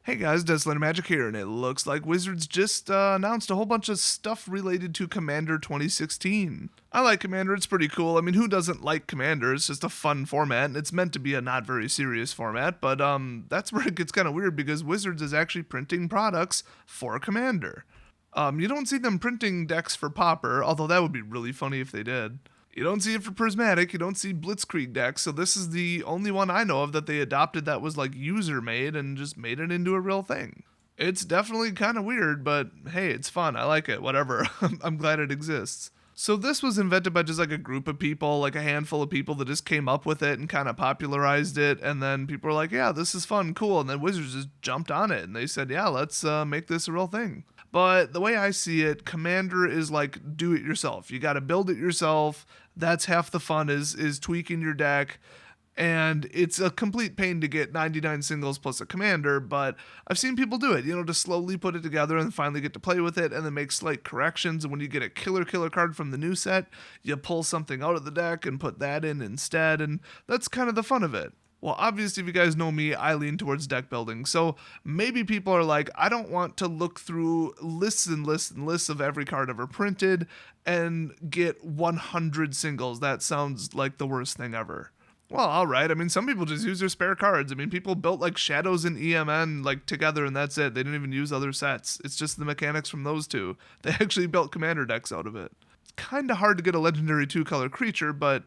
Hey guys, Deslander Magic here, and it looks like Wizards just announced a whole bunch of stuff related to Commander 2016. I like Commander, it's pretty cool. I mean, who doesn't like Commander? It's just a fun format, and it's meant to be a not very serious format, but that's where it gets kind of weird because Wizards is actually printing products for Commander. You don't see them printing decks for Pauper, although that would be really funny if they did. You don't see it for Prismatic, you don't see Blitzkrieg decks, so this is the only one I know of that they adopted that was like user made and just made it into a real thing. It's definitely kind of weird, but hey, it's fun. I like it. Whatever. I'm glad it exists. So this was invented by just like a group of people, like a handful of people that just came up with it and kind of popularized it. And then people were like, yeah, this is fun, cool. And then Wizards just jumped on it and they said, yeah, let's make this a real thing. But the way I see it, Commander is like do it yourself. You got to build it yourself. That's half the fun is tweaking your deck. And it's a complete pain to get 99 singles plus a commander, but I've seen people do it, to slowly put it together and finally get to play with it and then make slight corrections. And when you get a killer card from the new set, you pull something out of the deck and put that in instead, and that's kind of the fun of it. Well, obviously, if you guys know me, I lean towards deck building. So maybe people are like, I don't want to look through lists and lists and lists of every card ever printed and get 100 singles. That sounds like the worst thing ever. Well, all right. I mean, some people just use their spare cards. I mean, people built like Shadows and EMN like together and that's it. They didn't even use other sets. It's just the mechanics from those two. They actually built commander decks out of it. It's kind of hard to get a legendary 2-color creature, but,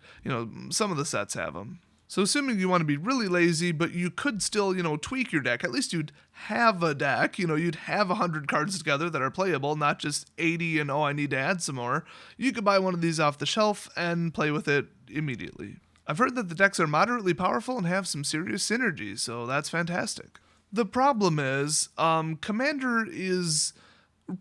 some of the sets have them. So assuming you want to be really lazy, but you could still, tweak your deck, at least you'd have a deck, you'd have 100 cards together that are playable, not just 80 and, I need to add some more. You could buy one of these off the shelf and play with it immediately. I've heard that the decks are moderately powerful and have some serious synergy, so that's fantastic. The problem is, Commander is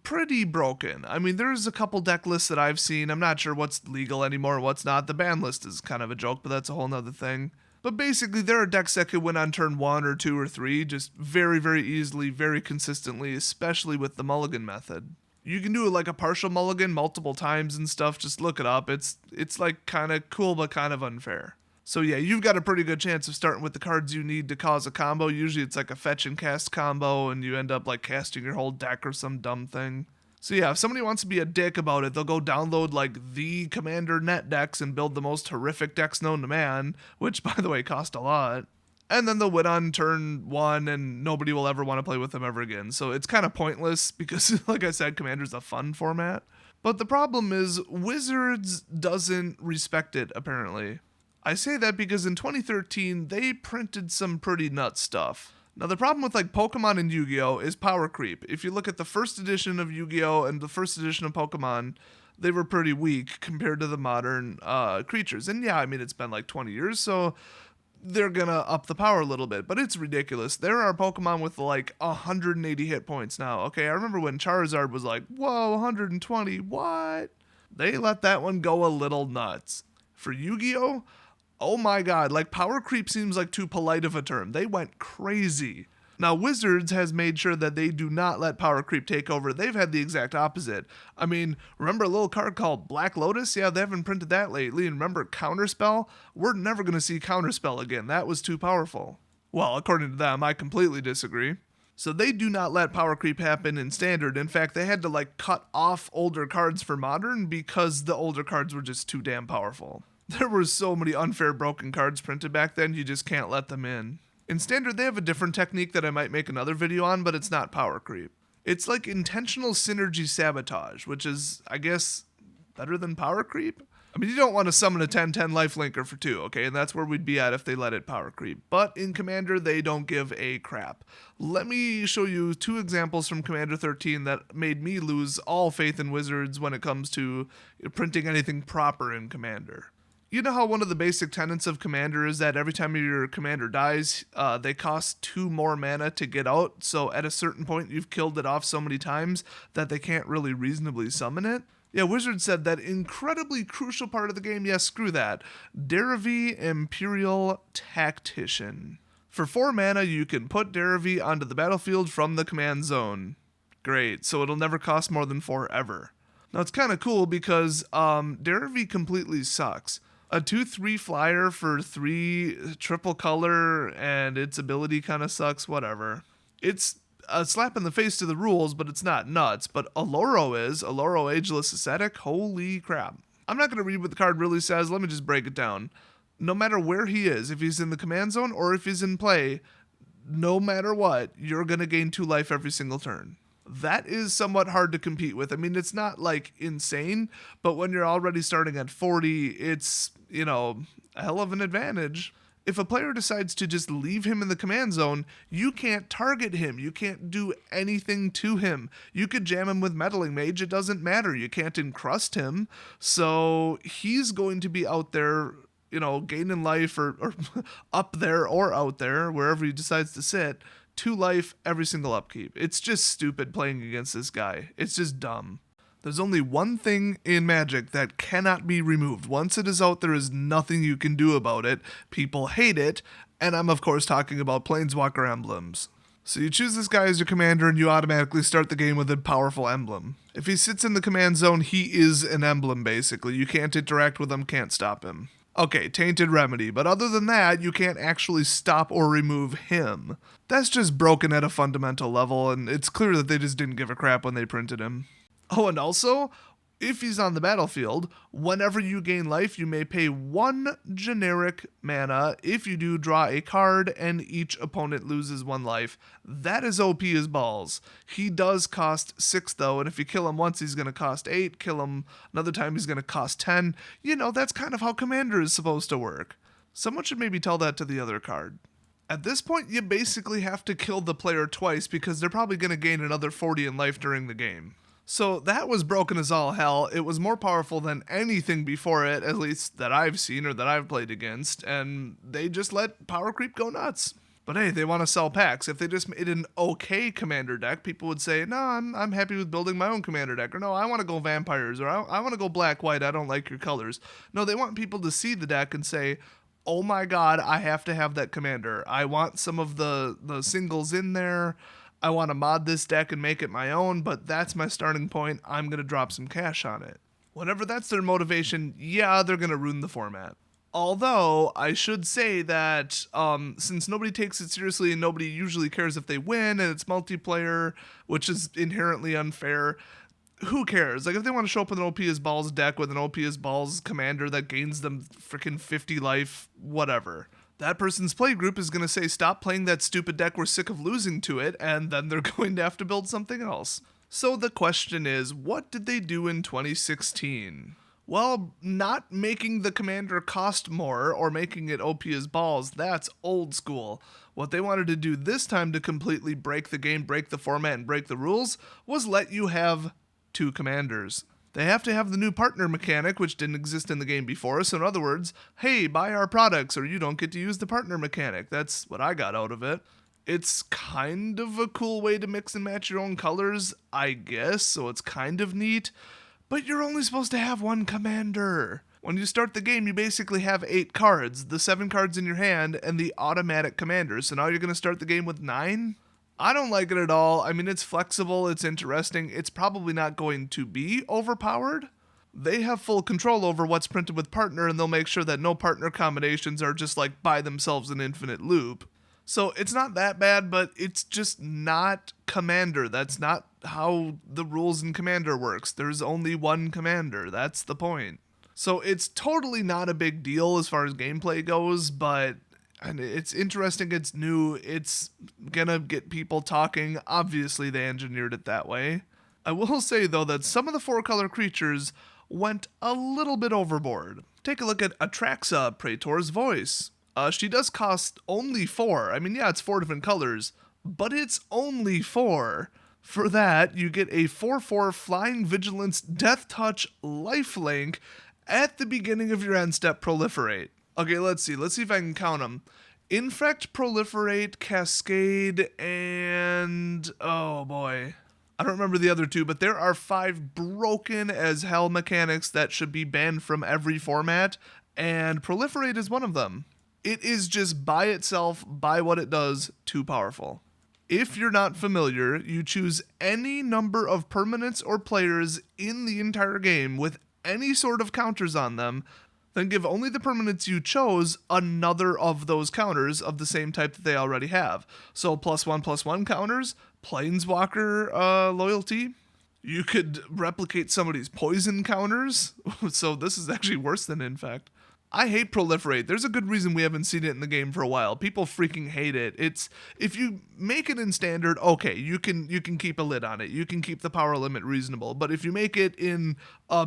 pretty broken. I mean, there's a couple deck lists that I've seen. I'm not sure what's legal anymore and what's not. The ban list is kind of a joke, but that's a whole nother thing. But basically, there are decks that could win on turn 1 or 2 or 3 just very, very easily, very consistently, especially with the mulligan method. You can do like a partial mulligan multiple times and stuff. Just look it up. It's like kind of cool, but kind of unfair. So yeah, you've got a pretty good chance of starting with the cards you need to cause a combo. Usually it's like a fetch and cast combo and you end up like casting your whole deck or some dumb thing. So yeah, if somebody wants to be a dick about it, they'll go download like the Commander net decks and build the most horrific decks known to man, which by the way cost a lot. And then they'll win on turn 1 and nobody will ever want to play with them ever again. So it's kind of pointless because, like I said, Commander's a fun format. But the problem is Wizards doesn't respect it, apparently. I say that because in 2013, they printed some pretty nuts stuff. Now, the problem with like Pokemon and Yu-Gi-Oh! Is power creep. If you look at the first edition of Yu-Gi-Oh! And the first edition of Pokemon, they were pretty weak compared to the modern creatures. And yeah, I mean, it's been like 20 years, so they're gonna up the power a little bit, but it's ridiculous. There are Pokemon with like 180 hit points now. Okay, I remember when Charizard was like, whoa, 120, what? They let that one go a little nuts. For Yu-Gi-Oh!, oh my god, like power creep seems like too polite of a term. They went crazy. Now, Wizards has made sure that they do not let power creep take over. They've had the exact opposite. I mean, remember a little card called Black Lotus? Yeah, they haven't printed that lately. And remember Counterspell? We're never going to see Counterspell again. That was too powerful. Well, according to them, I completely disagree. So they do not let power creep happen in Standard. In fact, they had to like cut off older cards for Modern because the older cards were just too damn powerful. There were so many unfair broken cards printed back then, you just can't let them in. In Standard, they have a different technique that I might make another video on, but it's not power creep. It's like intentional synergy sabotage, which is, I guess, better than power creep? I mean, you don't want to summon a 10/10 lifelinker for 2, okay? And that's where we'd be at if they let it power creep. But in Commander, they don't give a crap. Let me show you 2 examples from Commander 13 that made me lose all faith in Wizards when it comes to printing anything proper in Commander. You know how one of the basic tenets of Commander is that every time your commander dies, they cost 2 more mana to get out, so at a certain point you've killed it off so many times that they can't really reasonably summon it? Yeah, Wizards said that incredibly crucial part of the game, yes, screw that, Derevi Imperial Tactician. For 4 mana, you can put Derevi onto the battlefield from the command zone. Great, so it'll never cost more than 4 ever. Now it's kind of cool because Derevi completely sucks. A 2/3 flyer for 3 triple color and its ability kind of sucks, whatever. It's a slap in the face to the rules, but it's not nuts. But Oloro is. Oloro, Ageless Ascetic, holy crap. I'm not going to read what the card really says, let me just break it down. No matter where he is, if he's in the command zone or if he's in play, no matter what, you're going to gain 2 life every single turn. That is somewhat hard to compete with. I mean, it's not like insane, but when you're already starting at 40, it's, a hell of an advantage. If a player decides to just leave him in the command zone, you can't target him. You can't do anything to him. You could jam him with Meddling Mage. It doesn't matter. You can't encrust him. So he's going to be out there, gaining life or up there or out there, wherever he decides to sit, 2 life every single upkeep. It's just stupid playing against this guy. It's just dumb. There's only one thing in Magic that cannot be removed. Once it is out, there is nothing you can do about it. People hate it, and I'm of course talking about Planeswalker emblems. So you choose this guy as your commander and you automatically start the game with a powerful emblem. If he sits in the command zone, he is an emblem basically. You can't interact with him, can't stop him. Okay, Tainted Remedy, but other than that, you can't actually stop or remove him. That's just broken at a fundamental level, and it's clear that they just didn't give a crap when they printed him. Oh, and also, if he's on the battlefield, whenever you gain life, you may pay 1 generic mana. If you do, draw a card, and each opponent loses 1 life. That is OP as balls. He does cost 6, though, and if you kill him once, he's going to cost 8. Kill him another time, he's going to cost 10. That's kind of how Commander is supposed to work. Someone should maybe tell that to the other card. At this point, you basically have to kill the player twice because they're probably going to gain another 40 in life during the game. So that was broken as all hell. It was more powerful than anything before it, at least that I've seen or that I've played against, and they just let power creep go nuts. But hey, they want to sell packs. If they just made an okay commander deck, people would say, no, I'm happy with building my own commander deck, or no, I want to go vampires, or I want to go black-white, I don't like your colors. No, they want people to see the deck and say, oh my god, I have to have that commander. I want some of the singles in there. I want to mod this deck and make it my own, but that's my starting point. I'm going to drop some cash on it. Whenever that's their motivation, yeah, they're going to ruin the format. Although, I should say that since nobody takes it seriously and nobody usually cares if they win and it's multiplayer, which is inherently unfair, who cares? Like, if they want to show up with an OP as balls deck with an OP as balls commander that gains them freaking 50 life, whatever. That person's play group is going to say, stop playing that stupid deck, we're sick of losing to it, and then they're going to have to build something else. So the question is, what did they do in 2016? Well, not making the commander cost more or making it OP as balls, that's old school. What they wanted to do this time to completely break the game, break the format, and break the rules was let you have 2 commanders. They have to have the new partner mechanic, which didn't exist in the game before. So in other words, hey, buy our products or you don't get to use the partner mechanic. That's what I got out of it. It's kind of a cool way to mix and match your own colors, I guess, so it's kind of neat. But you're only supposed to have 1 commander. When you start the game, you basically have 8 cards, the 7 cards in your hand, and the automatic commander. So now you're going to start the game with 9? I don't like it at all. I mean, it's flexible, it's interesting, it's probably not going to be overpowered. They have full control over what's printed with partner, and they'll make sure that no partner combinations are just like by themselves an infinite loop. So it's not that bad, but it's just not Commander. That's not how the rules in Commander works. There's only 1 commander, that's the point. So it's totally not a big deal as far as gameplay goes, but and it's interesting, it's new, it's gonna get people talking. Obviously, they engineered it that way. I will say, though, that some of the 4-color creatures went a little bit overboard. Take a look at Atraxa, Praetor's Voice. She does cost only 4. I mean, yeah, it's 4 different colors, but it's only 4. For that, you get a 4/4 Flying Vigilance Death Touch lifelink at the beginning of your end step Proliferate. Okay, let's see if I can count them. Infect, Proliferate, Cascade, and oh boy, I don't remember the other 2, but there are 5 broken as hell mechanics that should be banned from every format, and Proliferate is one of them. It is just by itself, by what it does, too powerful. If you're not familiar, you choose any number of permanents or players in the entire game with any sort of counters on them. Then give only the permanents you chose another of those counters of the same type that they already have. So +1/+1 counters, Planeswalker loyalty. You could replicate somebody's poison counters. So this is actually worse than Infect. I hate Proliferate. There's a good reason we haven't seen it in the game for a while. People freaking hate it. It's if you make it in standard, okay, you can keep a lid on it. You can keep the power limit reasonable. But if you make it in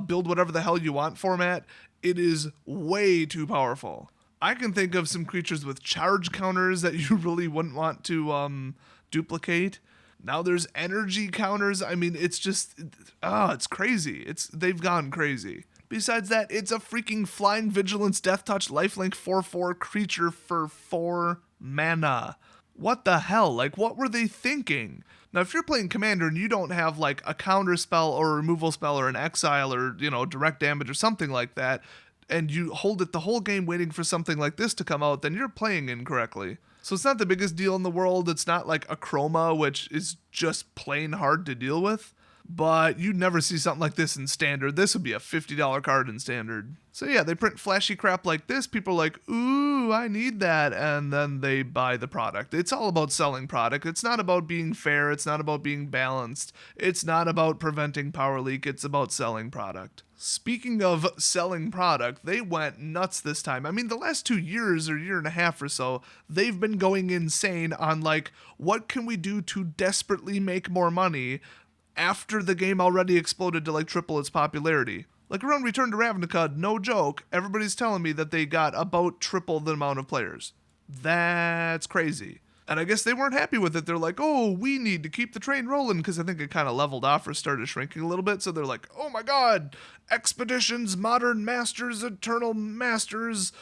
build whatever the hell you want format, it is way too powerful. I can think of some creatures with charge counters that you really wouldn't want to duplicate. Now there's energy counters. I mean, it's just it's crazy. They've gone crazy. Besides that, it's a freaking Flying Vigilance Death Touch Lifelink 4/4 creature for 4 mana. What the hell? Like, what were they thinking? Now, if you're playing Commander and you don't have, like, a counter spell or a removal spell or an exile or, direct damage or something like that, and you hold it the whole game waiting for something like this to come out, then you're playing incorrectly. So it's not the biggest deal in the world. It's not like a Chroma, which is just plain hard to deal with. But you'd never see something like this in Standard. This would be a $50 card in Standard. So yeah, they print flashy crap like this. People are like, ooh, I need that. And then they buy the product. It's all about selling product. It's not about being fair. It's not about being balanced. It's not about preventing power leak. It's about selling product. Speaking of selling product, they went nuts this time. I mean, the last 2 years or year and a half or so, they've been going insane on like, what can we do to desperately make more money after the game already exploded to like triple its popularity. Like around Return to Ravnica, no joke, everybody's telling me that they got about triple the amount of players. That's crazy. And I guess they weren't happy with it. They're like, oh, we need to keep the train rolling, because I think it kind of leveled off or started shrinking a little bit. So they're like, oh my god, Expeditions, Modern Masters, Eternal Masters,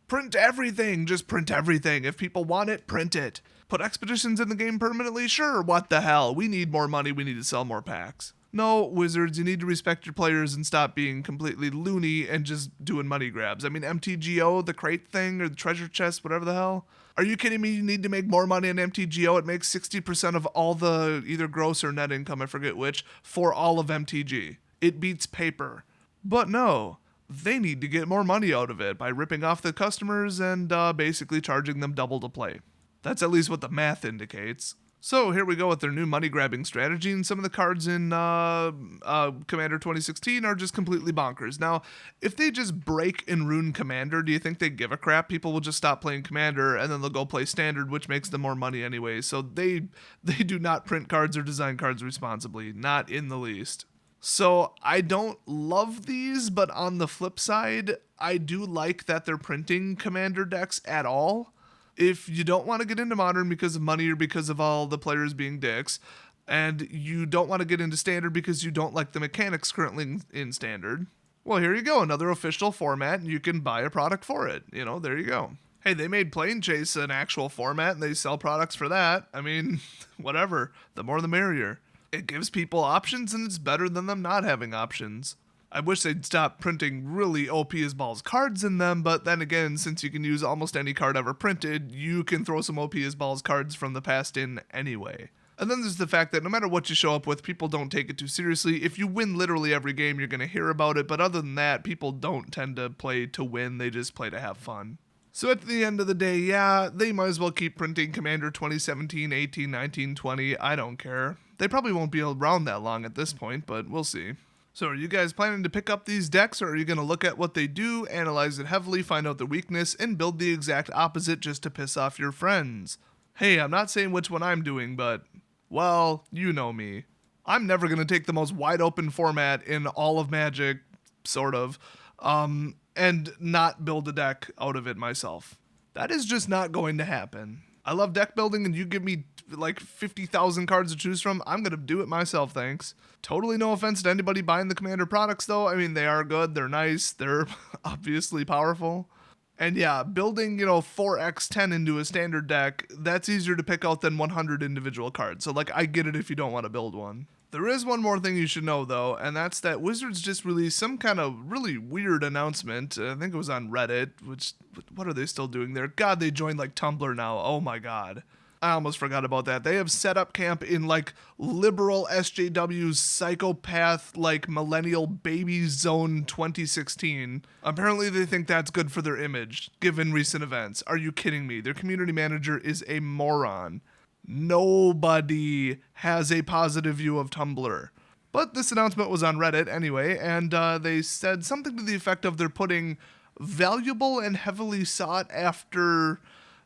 print everything. Just print everything. If people want it, print it. Put Expeditions in the game permanently? Sure, what the hell? We need more money, we need to sell more packs. No, Wizards, you need to respect your players and stop being completely loony and just doing money grabs. I mean, MTGO, the crate thing, or the treasure chest, whatever the hell. Are you kidding me? You need to make more money on MTGO. It makes 60% of all the either gross or net income, I forget which, for all of MTG. It beats paper. But no, they need to get more money out of it by ripping off the customers and basically charging them double to play. That's at least what the math indicates. So here we go with their new money-grabbing strategy, and some of the cards in Commander 2016 are just completely bonkers. Now, if they just break and ruin Commander, do you think they give a crap? People will just stop playing Commander, and then they'll go play Standard, which makes them more money anyway. So they do not print cards or design cards responsibly, not in the least. So I don't love these, but on the flip side, I do like that they're printing Commander decks at all. If you don't want to get into Modern because of money or because of all the players being dicks, and you don't want to get into Standard because you don't like the mechanics currently in Standard, well, here you go, another official format, and you can buy a product for it. There you go. Hey, they made Plane Chase an actual format, and they sell products for that. I mean, whatever. The more the merrier. It gives people options, and it's better than them not having options. I wish they'd stop printing really OP as balls cards in them, but then again, since you can use almost any card ever printed, you can throw some OP as balls cards from the past in anyway. And then there's the fact that no matter what you show up with, people don't take it too seriously. If you win literally every game, you're going to hear about it, but other than that, people don't tend to play to win, they just play to have fun. So at the end of the day, yeah, they might as well keep printing Commander 2017, 18, 19, 20, I don't care. They probably won't be around that long at this point, but we'll see. So are you guys planning to pick up these decks, or are you going to look at what they do, analyze it heavily, find out the weakness, and build the exact opposite just to piss off your friends? Hey, I'm not saying which one I'm doing, but, well, you know me. I'm never going to take the most wide open format in all of Magic, sort of, and not build a deck out of it myself. That is just not going to happen. I love deck building, and you give me like 50,000 cards to choose from, I'm going to do it myself, thanks. Totally no offense to anybody buying the Commander products, though. I mean, they are good, they're nice, they're obviously powerful. And yeah, building, 4x10 into a standard deck, that's easier to pick out than 100 individual cards. So, I get it if you don't want to build one. There is one more thing you should know, though, and that's that Wizards just released some kind of really weird announcement. I think it was on Reddit, which, what are they still doing there? God, they joined, Tumblr now. Oh my god. I almost forgot about that. They have set up camp in like liberal SJW's psychopath like millennial baby zone 2016. Apparently they think that's good for their image, given recent events. Are you kidding me? Their community manager is a moron. Nobody has a positive view of Tumblr. But this announcement was on Reddit anyway, and they said something to the effect of they're putting valuable and heavily sought after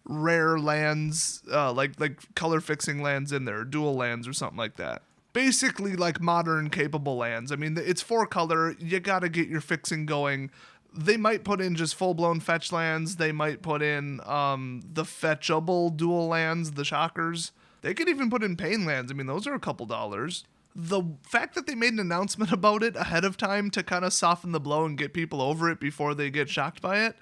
rare lands, like color fixing lands in there, dual lands or something like that. Basically like modern capable lands. I mean, it's 4-color, you gotta get your fixing going. They might put in just full-blown fetch lands. They might put in the fetchable dual lands, the shockers. They could even put in pain lands. I mean, those are a couple dollars. The fact that they made an announcement about it ahead of time to kind of soften the blow and get people over it before they get shocked by it,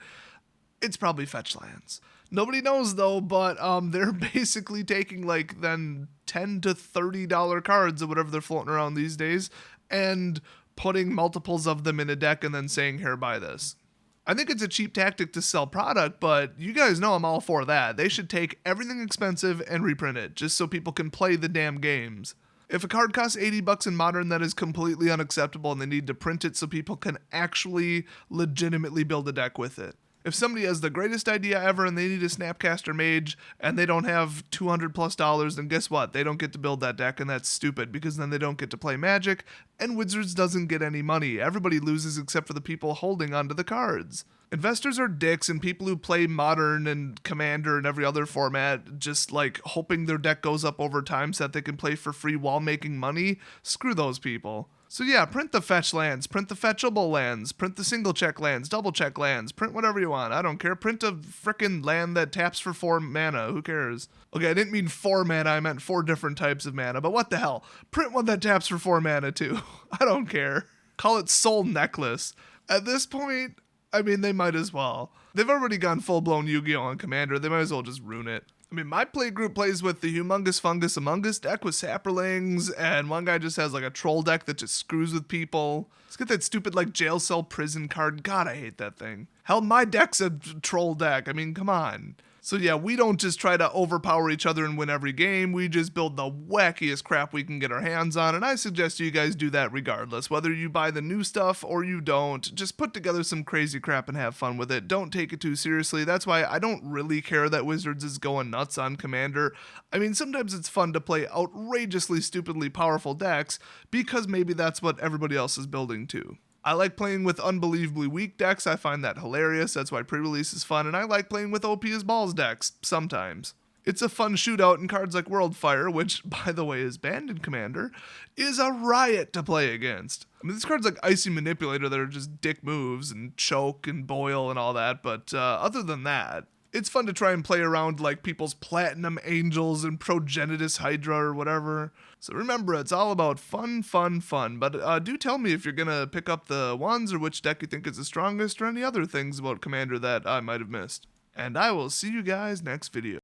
it's probably fetch lands. Nobody knows though, but they're basically taking like then $10 to $30 cards or whatever they're floating around these days and putting multiples of them in a deck and then saying, here, buy this. I think it's a cheap tactic to sell product, but you guys know I'm all for that. They should take everything expensive and reprint it just so people can play the damn games. If a card costs $80 in Modern, that is completely unacceptable and they need to print it so people can actually legitimately build a deck with it. If somebody has the greatest idea ever and they need a Snapcaster Mage and they don't have $200+, then guess what? They don't get to build that deck, and that's stupid because then they don't get to play Magic and Wizards doesn't get any money. Everybody loses except for the people holding onto the cards. Investors are dicks, and people who play Modern and Commander and every other format just like hoping their deck goes up over time so that they can play for free while making money, screw those people. So yeah, print the fetch lands, print the fetchable lands, print the single check lands, double check lands, print whatever you want. I don't care. Print a frickin' land that taps for 4 mana. Who cares? Okay, I didn't mean 4 mana. I meant 4 different types of mana. But what the hell? Print one that taps for 4 mana too. I don't care. Call it Soul Necklace. At this point, I mean, they might as well. They've already gone full-blown Yu-Gi-Oh! On Commander. They might as well just ruin it. I mean, my play group plays with the Humongous Fungus Among Us deck with Saprolings, and one guy just has like a troll deck that just screws with people. Let's get that stupid like jail cell prison card. God, I hate that thing. Hell, my deck's a troll deck. I mean, come on. So yeah, we don't just try to overpower each other and win every game. We just build the wackiest crap we can get our hands on, and I suggest you guys do that regardless. Whether you buy the new stuff or you don't, just put together some crazy crap and have fun with it. Don't take it too seriously. That's why I don't really care that Wizards is going nuts on Commander. I mean, sometimes it's fun to play outrageously, stupidly powerful decks because maybe that's what everybody else is building too. I like playing with unbelievably weak decks. I find that hilarious. That's why pre-release is fun. And I like playing with OP as balls decks sometimes. It's a fun shootout, and cards like Worldfire, which, by the way, is banned in Commander, is a riot to play against. I mean, these cards like Icy Manipulator that are just dick moves and choke and boil and all that. But other than that, it's fun to try and play around like people's Platinum Angels and Progenitus Hydra or whatever. So remember, it's all about fun, fun, fun. But do tell me if you're going to pick up the ones or which deck you think is the strongest or any other things about Commander that I might have missed. And I will see you guys next video.